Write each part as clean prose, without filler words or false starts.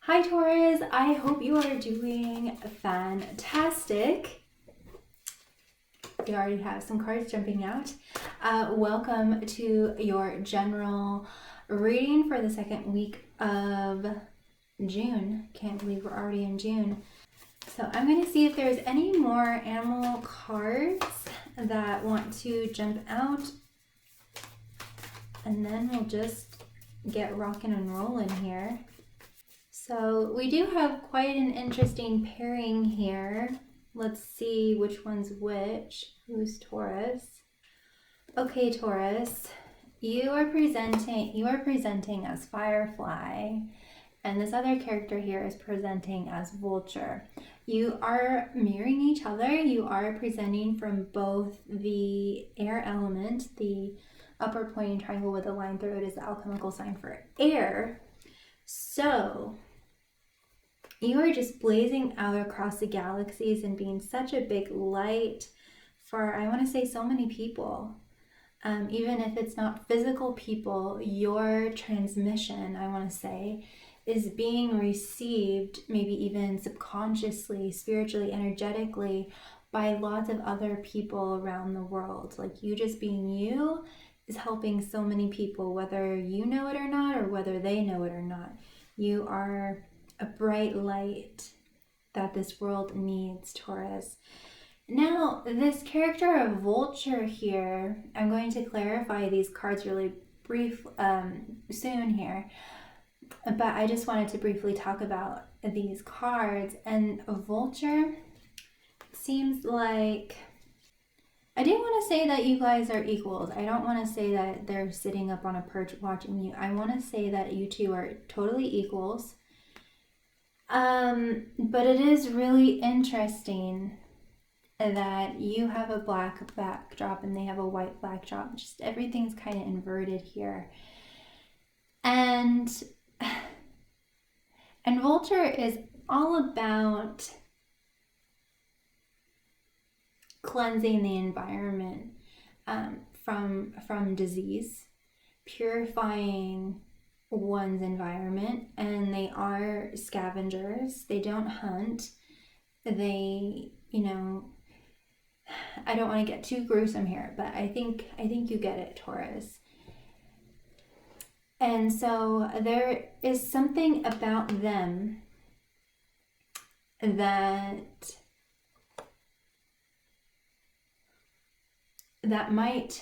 Hi Taurus, I hope you are doing fantastic. We already have some cards jumping out. Welcome to your general reading for the second week of June. Can't believe we're already in June. So I'm going to see if there's any more animal cards that want to jump out. And then we'll just get rocking and rolling here. So we do have quite an interesting pairing here. Let's see which one's which. Who's Taurus? Okay, Taurus, you are presenting as Firefly, and this other character here is presenting as Vulture. You are mirroring each other. You are presenting from both the air element, the upper pointing triangle with a line through it is the alchemical sign for air. So you are just blazing out across the galaxies and being such a big light for, I want to say, so many people. Even if it's not physical people, your transmission, I want to say, is being received, maybe even subconsciously, spiritually, energetically, by lots of other people around the world. Like, you just being you is helping so many people, whether you know it or not, or whether they know it or not. You are a bright light that this world needs, Taurus. Now, this character of Vulture here, I'm going to clarify these cards really brief soon here, but I just wanted to briefly talk about these cards. And a Vulture seems like, I didn't want to say that you guys are equals. I don't want to say that they're sitting up on a perch watching you. I want to say that you two are totally equals. But it is really interesting that you have a black backdrop and they have a white backdrop. Just everything's kind of inverted here. And Vulture is all about cleansing the environment from disease, purifying one's environment, and they are scavengers. They don't hunt. They, I don't want to get too gruesome here, but I think you get it, Taurus. And so there is something about them that might,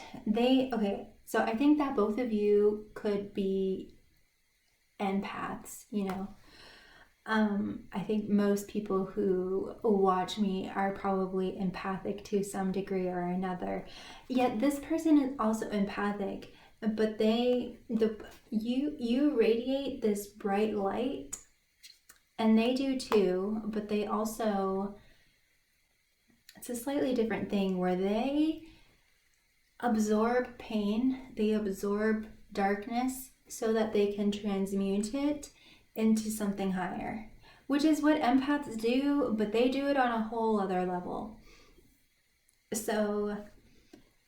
so I think that both of you could be empaths, I think most people who watch me are probably empathic to some degree or another. Yet this person is also empathic, but you radiate this bright light, and they do too, but they also, it's a slightly different thing where they absorb pain, they absorb darkness so that they can transmute it into something higher, which is what empaths do, but they do it on a whole other level. So,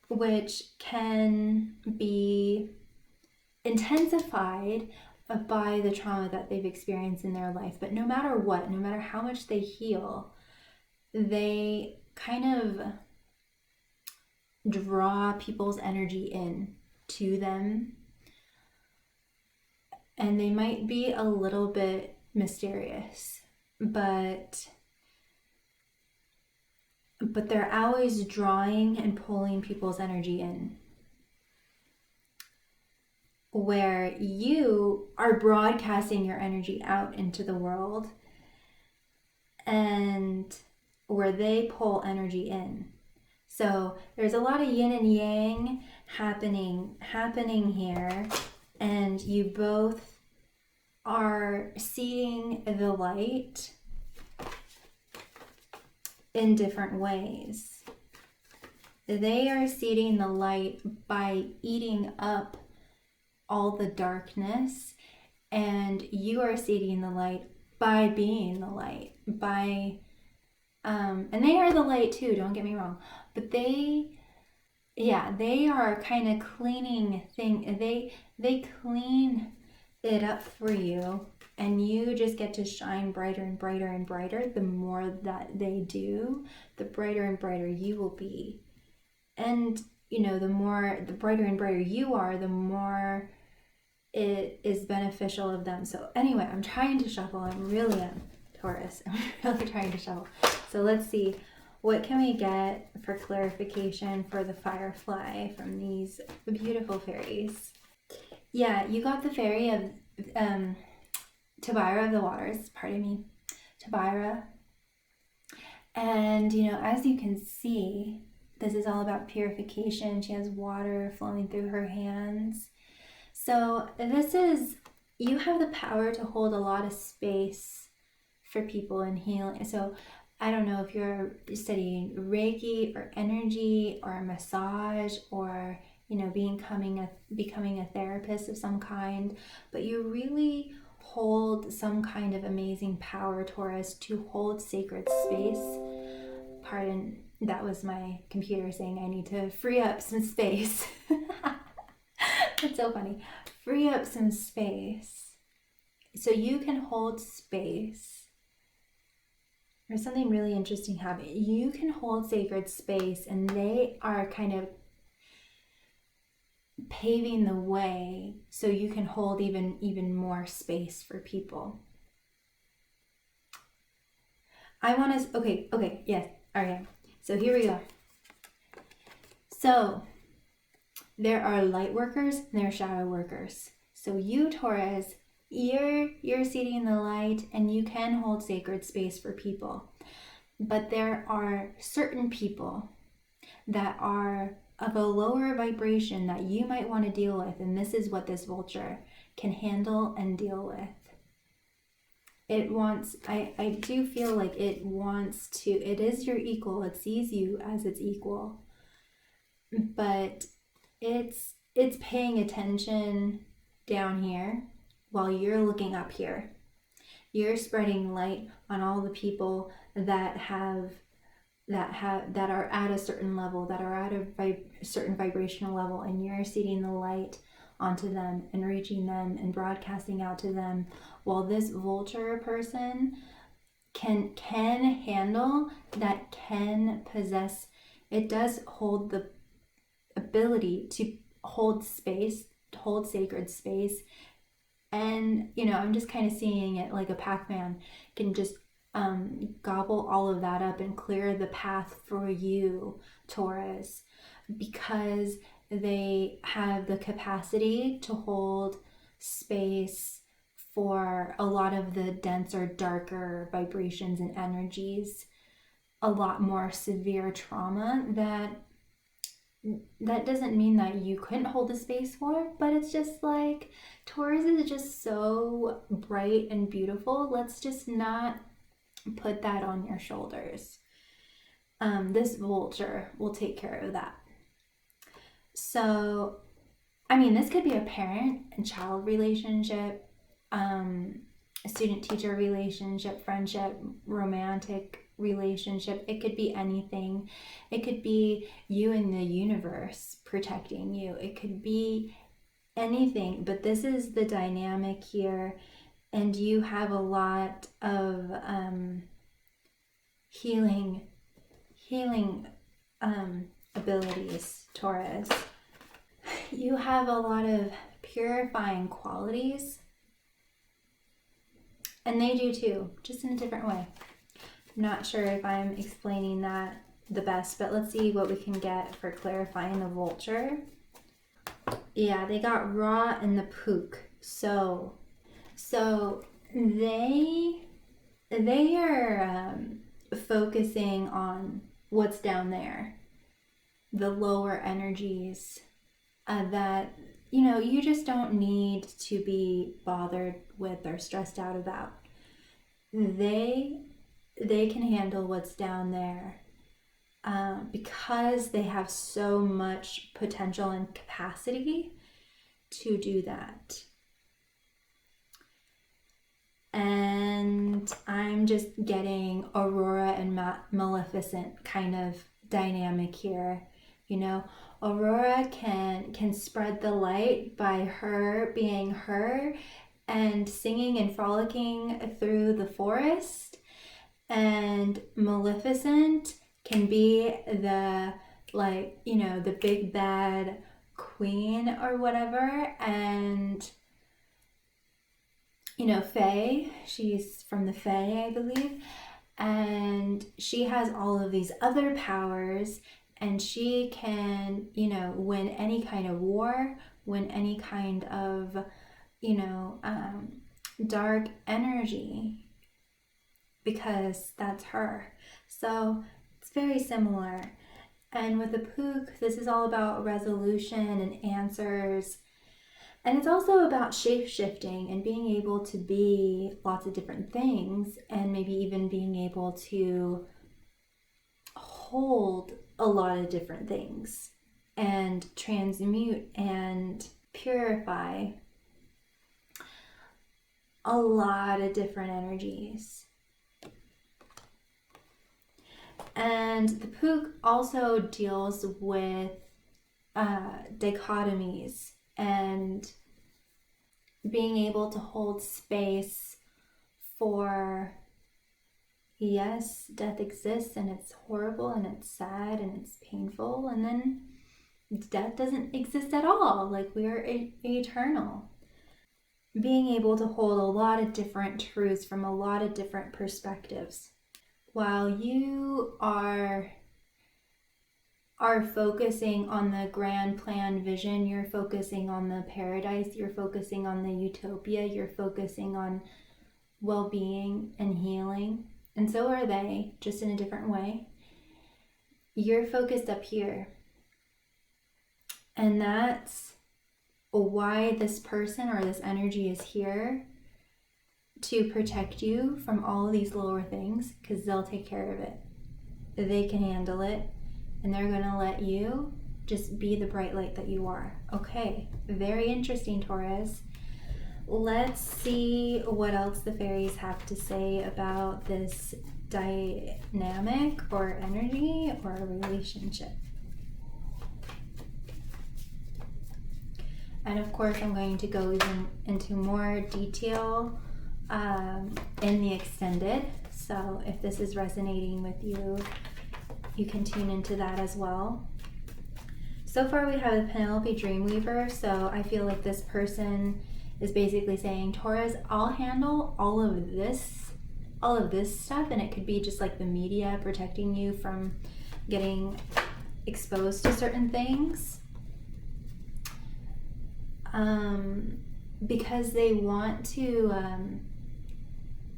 which can be intensified by the trauma that they've experienced in their life. But no matter what, no matter how much they heal, they kind of draw people's energy in to them. And they might be a little bit mysterious, but they're always drawing and pulling people's energy in. Where you are broadcasting your energy out into the world, and where they pull energy in. So there's a lot of yin and yang happening here, and you both are seeing the light in different ways. They are seeing the light by eating up all the darkness, and you are seeing the light by being the light, and they are the light too, don't get me wrong, but they are kind of cleaning they clean it up for you and you just get to shine brighter and brighter and brighter. The more that they do, the brighter and brighter you will be. And the brighter and brighter you are, the more it is beneficial of them. So anyway, I'm trying to shuffle. I really am, Taurus. I'm really trying to shuffle. So let's see, what can we get for clarification for the firefly from these beautiful fairies? Yeah, you got the fairy of Tabira of the waters, pardon me, Tabira. And as you can see, this is all about purification. She has water flowing through her hands. So you have the power to hold a lot of space for people in healing. So I don't know if you're studying Reiki or energy or a massage or becoming a therapist of some kind, but you really hold some kind of amazing power, Taurus, to hold sacred space. Pardon, that was my computer saying I need to free up some space. That's so funny. Free up some space so you can hold space. There's something really interesting happening. You can hold sacred space, and they are kind of paving the way so you can hold even more space for people. Okay, yes, all right. So here we go. So there are light workers and there are shadow workers. So you, Taurus, you're seating the light, and you can hold sacred space for people. But there are certain people that are of a lower vibration that you might want to deal with, and this is what this vulture can handle and deal with. I do feel like it is your equal. It sees you as its equal, but it's paying attention down here while you're looking up here. You're spreading light on all the people that are at a certain level, that are at a certain vibrational level, and you're seeding the light onto them and reaching them and broadcasting out to them, while this vulture person can handle that, can possess, it does hold the ability to hold space, to hold sacred space. And I'm just kind of seeing it like a Pac-Man can just gobble all of that up and clear the path for you, Taurus, because they have the capacity to hold space for a lot of the denser, darker vibrations and energies, a lot more severe trauma that doesn't mean that you couldn't hold the space for, but it's just like Taurus is just so bright and beautiful. Let's just not put that on your shoulders. This vulture will take care of that. So, this could be a parent and child relationship, a student-teacher relationship, friendship, romantic relationship. It could be anything. It could be you and the universe protecting you. It could be anything, but this is the dynamic here, and you have a lot of healing abilities, Taurus. You have a lot of purifying qualities, and they do too, just in a different way. I'm not sure if I'm explaining that the best, but let's see what we can get for clarifying the vulture. Yeah, they got Ra and the Pook. So they are focusing on what's down there, the lower energies that you just don't need to be bothered with or stressed out about. They can handle what's down there because they have so much potential and capacity to do that. And I'm just getting Aurora and Maleficent kind of dynamic here. Aurora can spread the light by her being her and singing and frolicking through the forest. And Maleficent can be the, like, you know, the big bad queen or whatever. And, you know, Fae, she's from the Fae, I believe. And she has all of these other powers, and she can, you know, win any kind of war, win any kind of, you know, dark energy, because that's her. So it's very similar. And with the Pook, this is all about resolution and answers. And it's also about shape-shifting and being able to be lots of different things, and maybe even being able to hold a lot of different things and transmute and purify a lot of different energies. And the Pook also deals with dichotomies and being able to hold space for, yes, death exists and it's horrible and it's sad and it's painful, and then death doesn't exist at all. Like, we are eternal. Being able to hold a lot of different truths from a lot of different perspectives. While you are focusing on the grand plan vision, you're focusing on the paradise, you're focusing on the utopia, you're focusing on well-being and healing, and so are they, just in a different way. You're focused up here. And that's why this person or this energy is here, to protect you from all of these lower things, because they'll take care of it. They can handle it, and they're going to let you just be the bright light that you are. Okay, very interesting, Taurus. Let's see what else the fairies have to say about this dynamic or energy or relationship. And of course, I'm going to go even into more detail in the extended. So if this is resonating with you, you can tune into that as well. So far we have the Penelope Dreamweaver, so I feel like this person is basically saying, Taurus, I'll handle all of this stuff, and it could be just like the media protecting you from getting exposed to certain things. Because they want to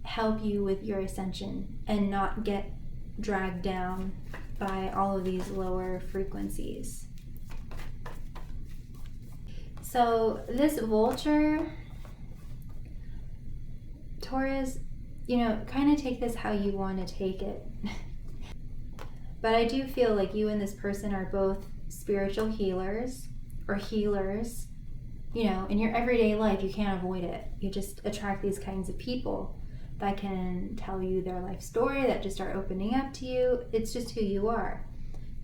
help you with your ascension and not get dragged down by all of these lower frequencies. So this vulture, Taurus, you know, kind of take this how you want to take it. But I do feel like you and this person are both spiritual healers or healers. You know, in your everyday life, you can't avoid it. You just attract these kinds of people that can tell you their life story, that just are opening up to you. It's just who you are.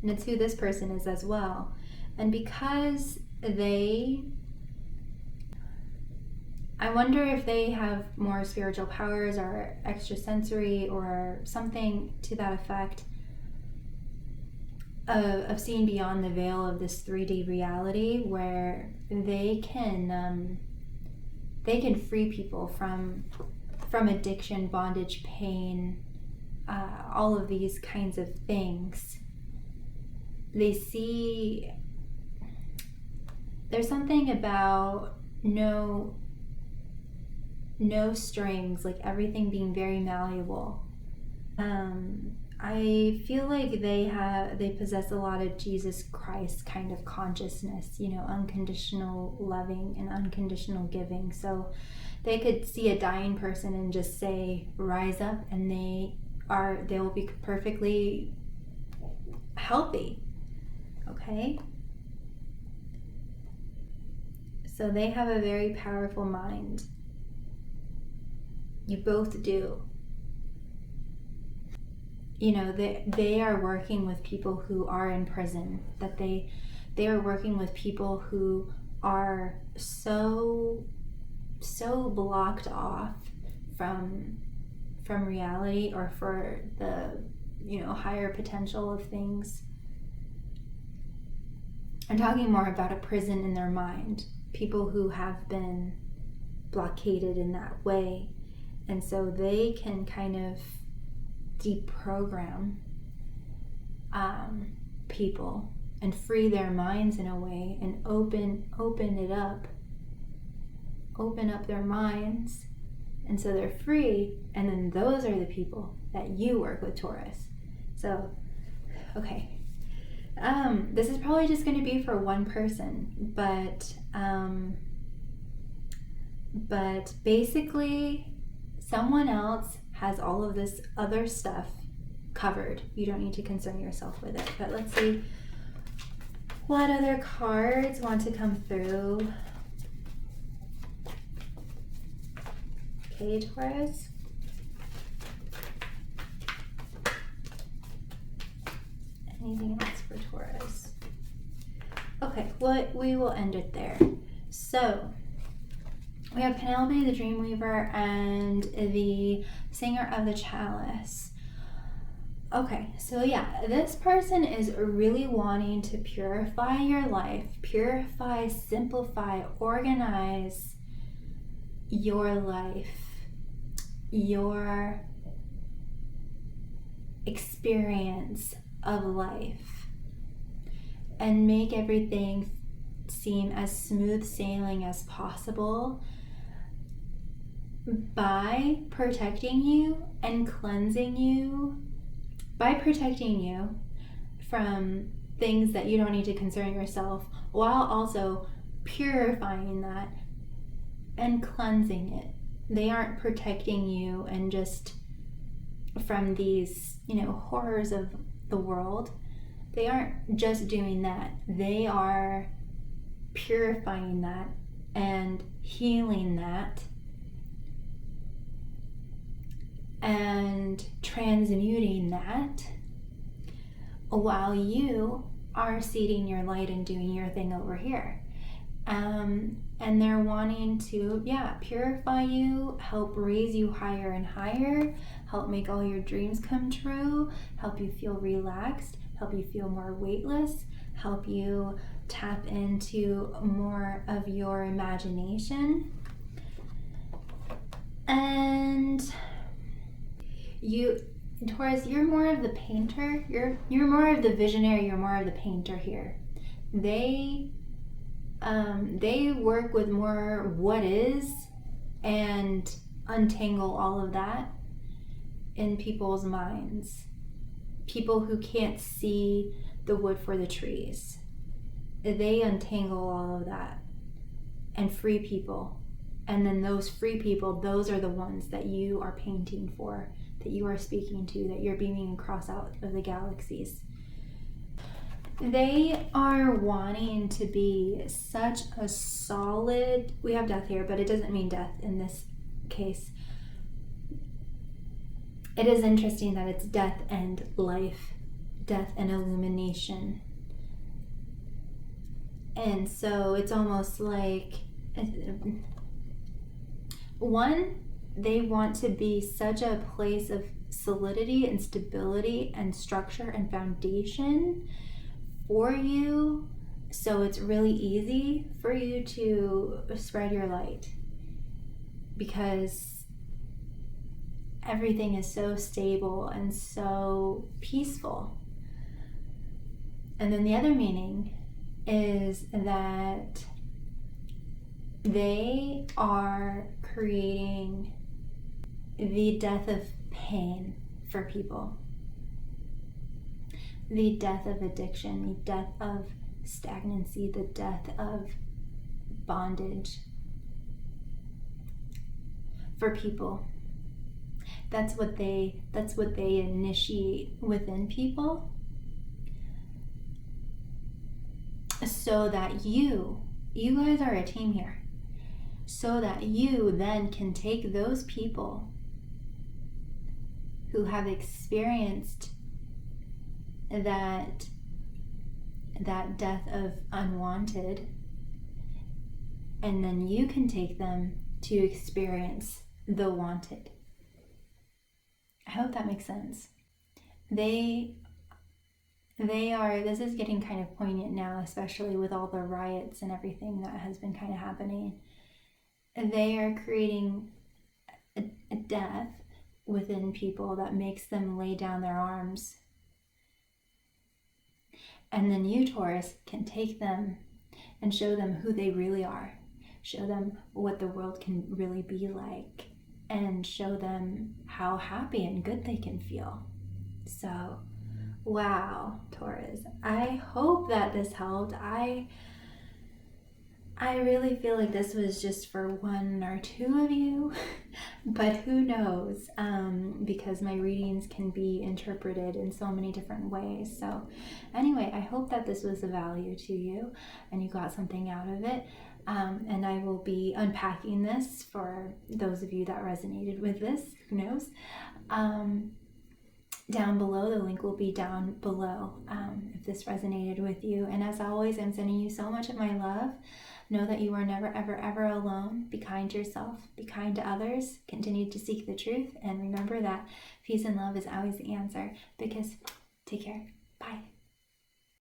And it's who this person is as well. And because I wonder if they have more spiritual powers or extrasensory or something to that effect of seeing beyond the veil of this 3D reality, where they can free people from addiction, bondage, pain, all of these kinds of things. They see there's something about no strings, like everything being very malleable. I feel like they possess a lot of Jesus Christ kind of consciousness, you know, unconditional loving and unconditional giving. So they could see a dying person and just say, rise up, and they will be perfectly healthy. Okay? So they have a very powerful mind. You both do. You know, they are working with people who are in prison, that they are working with people who are so so blocked off from reality, or for the, you know, higher potential of things. I'm talking more about a prison in their mind, people who have been blockaded in that way. And so they can kind of deprogram people and free their minds in a way, and open up their minds, and so they're free. And then those are the people that you work with, Taurus. So, okay. This is probably just going to be for one person, but basically someone else has all of this other stuff covered. You don't need to concern yourself with it. But let's see what other cards want to come through. Okay, Taurus. Anything else for Taurus? Okay, well, we will end it there. So we have Penelope the Dreamweaver and the Singer of the Chalice. Okay, so yeah, this person is really wanting to purify your life, purify, simplify, organize your life, your experience of life, and make everything seem as smooth sailing as possible by protecting you and cleansing you, by protecting you from things that you don't need to concern yourself, while also purifying that and cleansing it. They aren't protecting you and just from these, you know, horrors of the world. They aren't just doing that. They are purifying that and healing that and transmuting that, while you are seeding your light and doing your thing over here. And they're wanting to, purify you, help raise you higher and higher, help make all your dreams come true, help you feel relaxed, help you feel more weightless, help you tap into more of your imagination. And you, Taurus, you're more of the painter. You're more of the visionary. You're more of the painter here. They work with more what is and untangle all of that in people's minds. People who can't see the wood for the trees. They untangle all of that and free people. And then those free people, those are the ones that you are painting for, that you are speaking to, that you're beaming across out of the galaxies. They are wanting to be such a solid, we have death here, but it doesn't mean death in this case. It is interesting that it's death and life, death and illumination. And so it's almost like, one, they want to be such a place of solidity and stability and structure and foundation for you, so it's really easy for you to spread your light, because everything is so stable and so peaceful. And then the other meaning is that they are creating the death of pain for people, the death of addiction, the death of stagnancy, the death of bondage for people. That's what they initiate within people, so that you guys are a team here, so that you then can take those people who have experienced that death of unwanted, and then you can take them to experience the wanted. I hope that makes sense. They are, this is getting kind of poignant now, especially with all the riots and everything that has been kind of happening. They are creating a death within people that makes them lay down their arms. And then you, Taurus, can take them and show them who they really are. Show them what the world can really be like, and show them how happy and good they can feel. So, wow, Taurus, I hope that this helped. I really feel like this was just for one or two of you, but who knows, because my readings can be interpreted in so many different ways. So anyway, I hope that this was of value to you and you got something out of it. And I will be unpacking this for those of you that resonated with this, who knows. Down below, the link will be down below if this resonated with you. And as always, I'm sending you so much of my love. Know that you are never, ever, ever alone. Be kind to yourself. Be kind to others. Continue to seek the truth. And remember that peace and love is always the answer. Because, take care. Bye.